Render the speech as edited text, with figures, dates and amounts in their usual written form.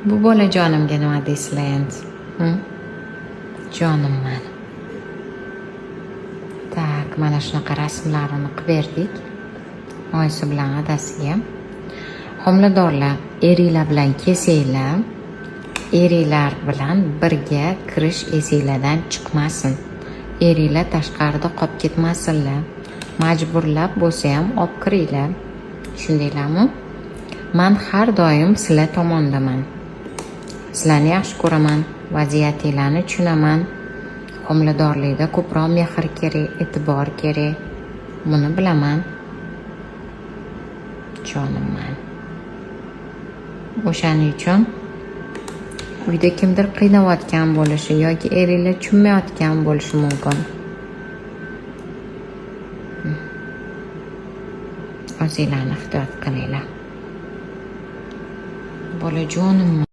Bu bolajonimga nima deysizlar endi? Jonim mani. Tak, mana shunaqa rasmlarini qilib berdik. Oyisi bilan adasiga. Homiladorlar eringlar bilan kesinglar. Eringlar bilan birga kirish esinglardan chiqmasin. Eringlar tashqarida qolib ketmasinlar. Majburlab bo'lsa ham olib kiringlar. Tushundinglarmi? Men har doim sizlar tomondaman. Sizlarni yaxshi ko'raman, vaziyatinglarni tushunaman. Homiladorlikda ko'proq mehr kerak, e'tibor kerak. Buni bilaman. Jonim men. O'shaning uchun uyda kimdir qiynayotgan bo'lishi yoki eringlar tushunmayotgan bo'lishi mumkin. O'zinglarni ehtiyot qilinglar. Bolajonim.